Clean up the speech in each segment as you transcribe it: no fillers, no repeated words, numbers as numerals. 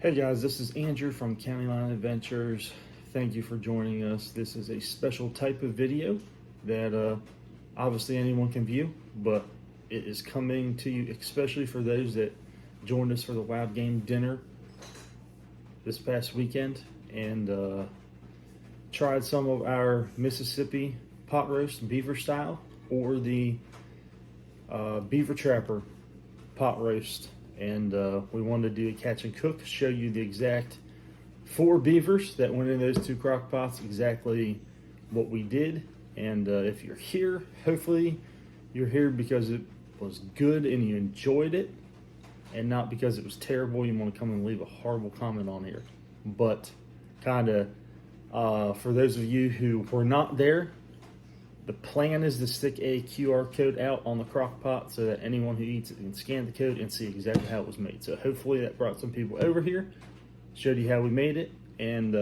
Hey guys, this is Andrew from County Line Adventures. Thank you for joining us. This is a special type of video that obviously anyone can view, but it is coming to you especially for those that joined us for the Wild Game dinner this past weekend and tried some of our Mississippi pot roast Beaver style or the Beaver Trapper pot roast. And we wanted to do a catch and cook, show you the exact 4 beavers that went in those 2 crock pots, exactly what we did. And if you're here, hopefully you're here because it was good and you enjoyed it, and not because it was terrible. You want to come and leave a horrible comment on here. But kind of for those of you who were not there, the plan is to stick a QR code out on the crock pot so that anyone who eats it can scan the code and see exactly how it was made. So hopefully that brought some people over here, showed you how we made it, and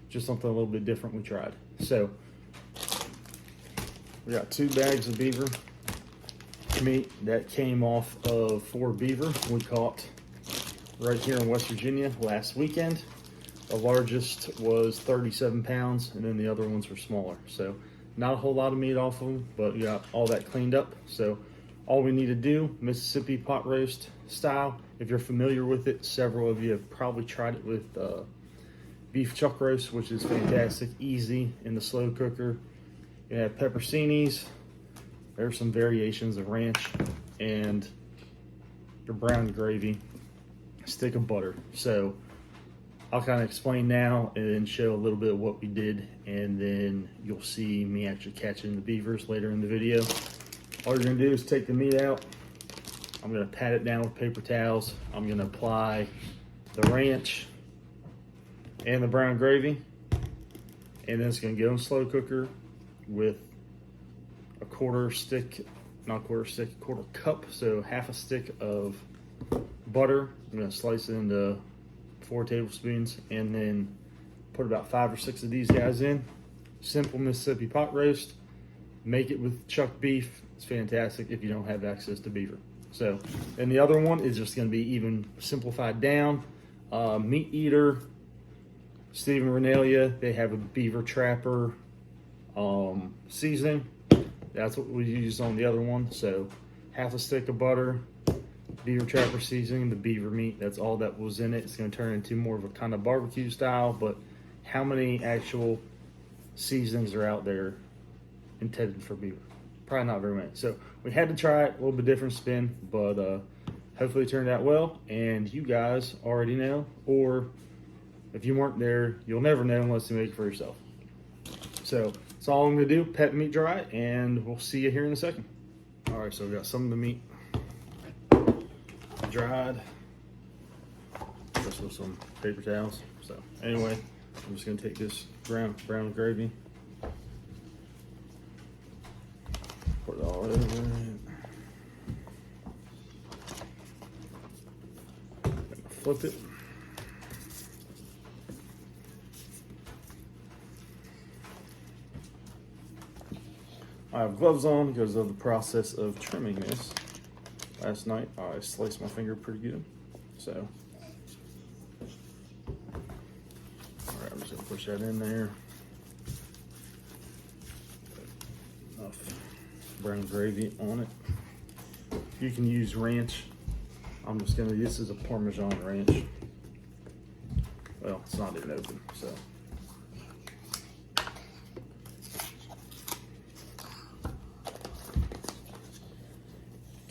just something a little bit different we tried. So we got 2 bags of beaver meat that came off of 4 beaver we caught right here in West Virginia last weekend. The largest was 37 pounds, and then the other ones were smaller. So not a whole lot of meat off of them, but we got all that cleaned up. So all we need to do, Mississippi pot roast style. If you're familiar with it, several of you have probably tried it with beef chuck roast, which is fantastic, easy in the slow cooker. You have pepperoncinis. There's some variations of ranch, and your brown gravy, stick of butter. So I'll kind of explain now and then show a little bit of what we did, and then you'll see me actually catching the beavers later in the video. All you're gonna do is take the meat out. I'm gonna pat it down with paper towels. I'm gonna apply the ranch and the brown gravy, and then it's gonna go in slow cooker with a quarter cup, so half a stick of butter. I'm gonna slice it into 4 tablespoons, and then put about 5 or 6 of these guys in. Simple Mississippi pot roast. Make it with chuck beef. It's fantastic if you don't have access to beaver. So, and the other one is just going to be even simplified down. Meat Eater, Stephen Renalia, they have a Beaver Trapper seasoning. That's what we used on the other one. So half a stick of butter, Beaver Trapper seasoning, the beaver meat, that's all that was in it. It's going to turn into more of a kind of barbecue style, but how many actual seasonings are out there intended for beaver? Probably not very many. So we had to try it, a little bit different spin, but hopefully it turned out well, and you guys already know, or if you weren't there, you'll never know unless you make it for yourself. So that's all I'm going to do, pat the meat dry, and we'll see you here in a second. All right, so we got some of the meat dried, just with some paper towels. So anyway, I'm just gonna take this brown gravy, put it all over it, flip it, I have gloves on because of the process of trimming this. Last night I sliced my finger pretty good, so all right, I'm just gonna push that in there. Enough brown gravy on it. You can use ranch. I'm just gonna, this is a Parmesan ranch. Well, it's not even open, so.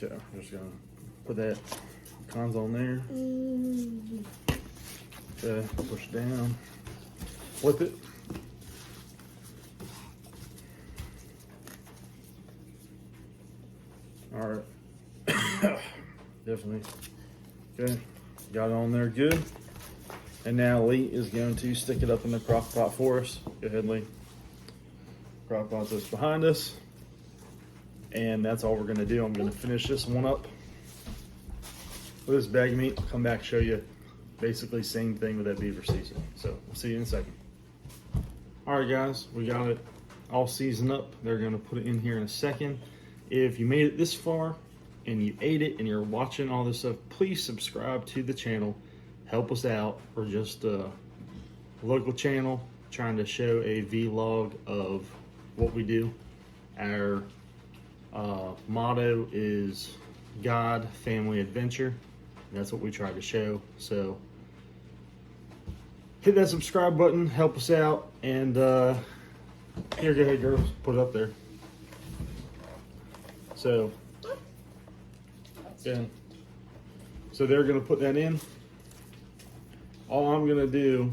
Okay, I'm just gonna put that cons on there. Okay, push it down, flip it. All right, definitely. Okay, got it on there good. And now Lee is going to stick it up in the crock pot for us. Go ahead, Lee. Crock pot is behind us. And that's all we're gonna do. I'm gonna finish this one up with this bag of meat. I'll come back, show you basically same thing with that beaver seasoning. So we'll see you in a second. All right guys, we got it all seasoned up. They're gonna put it in here in a second. If you made it this far and you ate it and you're watching all this stuff, please subscribe to the channel. help us out. We're just a local channel trying to show a vlog of what we do. Our motto is God, family, adventure. That's what we try to show. So hit that subscribe button, help us out, and here, go ahead, girls, put it up there. So, yeah. So they're gonna put that in. All I'm gonna do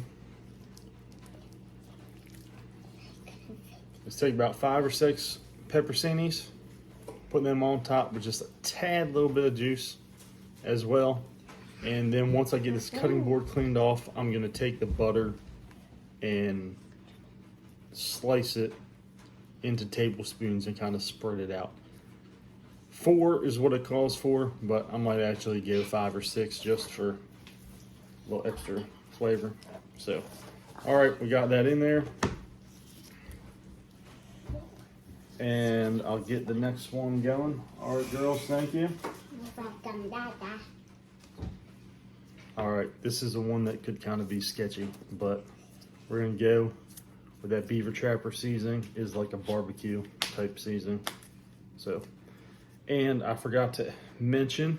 is take about 5 or 6 pepperoncinis, put them on top with just a tad little bit of juice as well. And then once I get this cutting board cleaned off, I'm gonna take the butter and slice it into tablespoons and kind of spread it out. 4 is what it calls for, but I might actually give 5 or 6 just for a little extra flavor. So, all right, we got that in there. And I'll get the next one going. All right, girls, thank you. All right, this is the one that could kind of be sketchy, but we're gonna go with that Beaver Trapper seasoning. Is like a barbecue type seasoning. So, and I forgot to mention,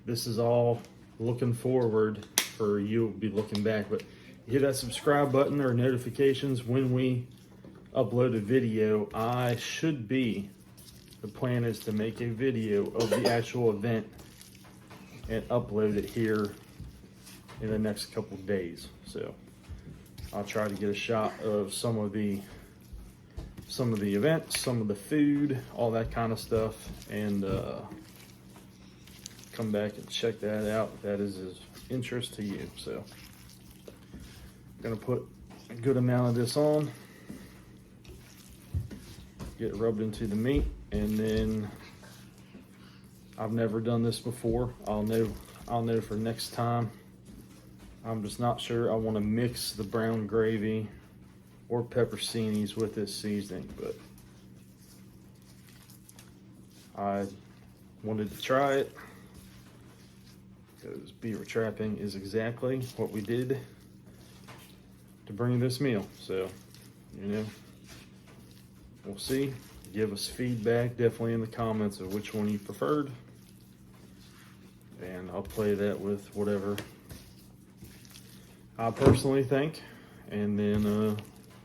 this is all looking forward for you to be looking back, but hit that subscribe button or notifications when we upload a video. The plan is to make a video of the actual event and upload it here in the next couple of days. So I'll try to get a shot of some of the events, some of the food, all that kind of stuff, and come back and check that out if that is of interest to you. So I'm gonna put a good amount of this on, get it rubbed into the meat, and then I've never done this before. I'll know for next time. I'm just not sure I want to mix the brown gravy or pepperoncinis with this seasoning, but I wanted to try it because beaver trapping is exactly what we did to bring this meal. So, you know, we'll see. Give us feedback definitely in the comments of which one you preferred, and I'll play that with whatever I personally think, and then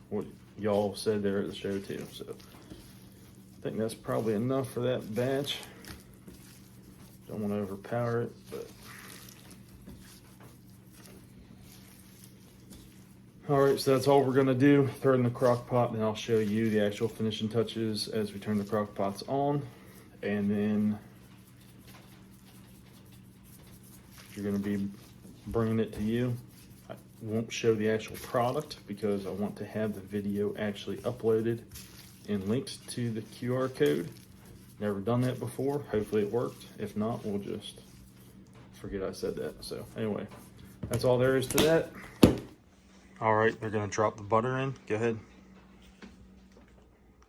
what y'all said there at the show too. So I think that's probably enough for that batch. Don't want to overpower it, but all right, so that's all we're gonna do. Throw it in the crock pot, and I'll show you the actual finishing touches as we turn the crock pots on. And then you're gonna be bringing it to you. I won't show the actual product because I want to have the video actually uploaded and linked to the QR code. Never done that before. Hopefully it worked. If not, we'll just forget I said that. So anyway, that's all there is to that. All right, they're gonna drop the butter in. Go ahead.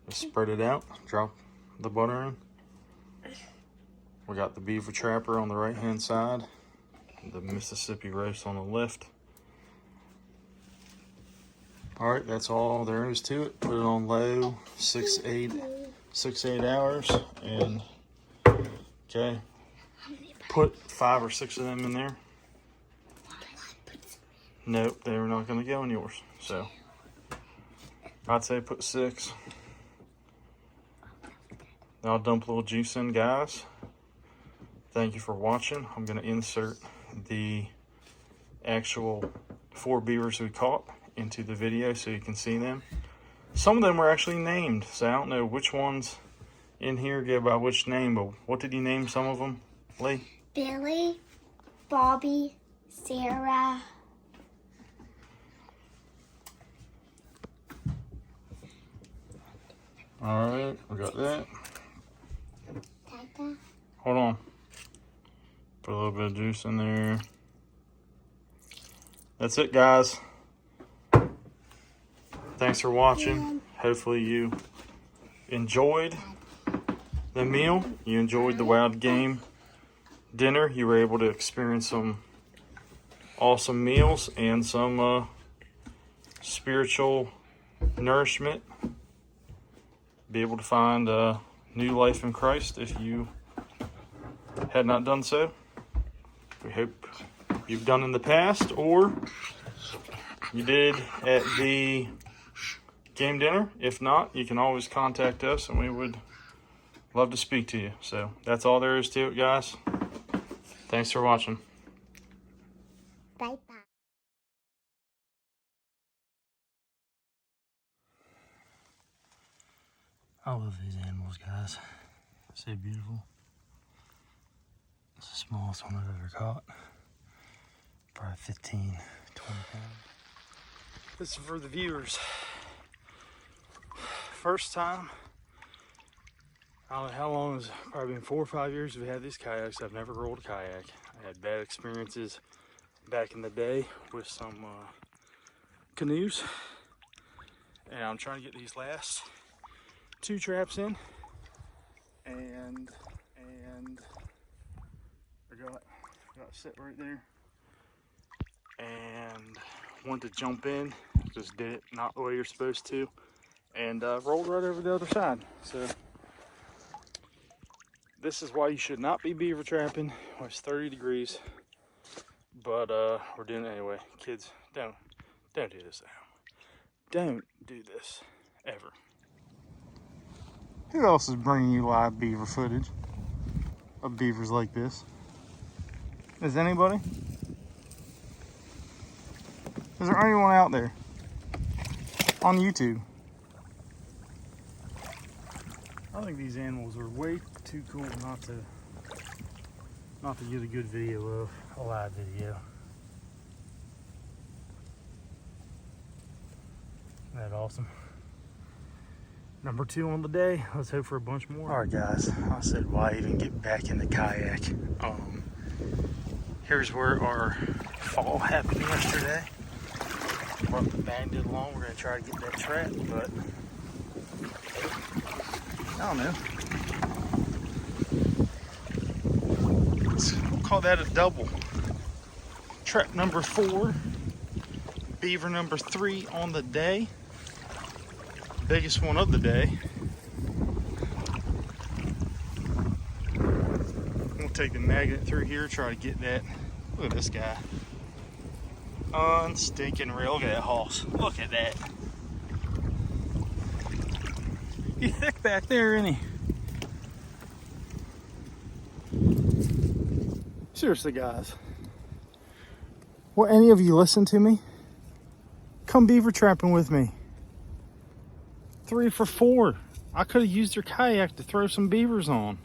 Just spread it out. Drop the butter in. We got the Beaver Trapper on the right-hand side, the Mississippi roast on the left. All right, that's all there is to it. Put it on low, 6-8 hours, and okay. Put 5 or 6 of them in there. Nope, they were not going to go in yours. So I'd say put 6. Now I'll dump a little juice in, guys. Thank you for watching. I'm going to insert the actual 4 beavers we caught into the video so you can see them. Some of them were actually named, so I don't know which ones in here go by which name, but what did you name some of them, Lee? Billy, Bobby, Sarah. All right, we got that. Tata. Hold on. Put a little bit of juice in there. That's it, guys. Thanks for watching. Hopefully you enjoyed the meal. You enjoyed the wild game dinner. You were able to experience some awesome meals and some spiritual nourishment. Be able to find new life in Christ if you had not done so. We hope you've done in the past, or you did at the game dinner. If not, you can always contact us and we would love to speak to you. So that's all there is to it, guys. Thanks for watching. Bye bye. I love these animals, guys. So beautiful. It's the smallest one I've ever caught. Probably 15, 20 pounds. This is for the viewers. First time, I don't know how long, it's probably been 4 or 5 years we've had these kayaks. I've never rolled a kayak. I had bad experiences back in the day with some canoes. And I'm trying to get these last 2 traps in. And I got set right there. And wanted to jump in, just did it not the way you're supposed to, and rolled right over the other side. So this is why you should not be beaver trapping when it's 30 degrees, but we're doing it anyway. Kids, don't do this at home. Don't do this ever. Who else is bringing you live beaver footage of beavers like this? Is anybody? Is there anyone out there on YouTube? I think these animals are way too cool not to get a good video of, a live video. Isn't that awesome? Number 2 on the day. Let's hope for a bunch more. All right, guys. I said, why even get back in the kayak? Here's where our fall happened yesterday. Brought the bandit along. We're gonna try to get that trap, but I don't know. We'll call that a double. Trap number 4, beaver number 3 on the day. Biggest one of the day. We'll take the magnet through here, try to get that. Look at this guy. Unstinking real. Look at that hoss. Look at that. He's thick back there, isn't he? Seriously, guys. Will any of you listen to me? Come beaver trapping with me. 3 for 4. I could have used your kayak to throw some beavers on.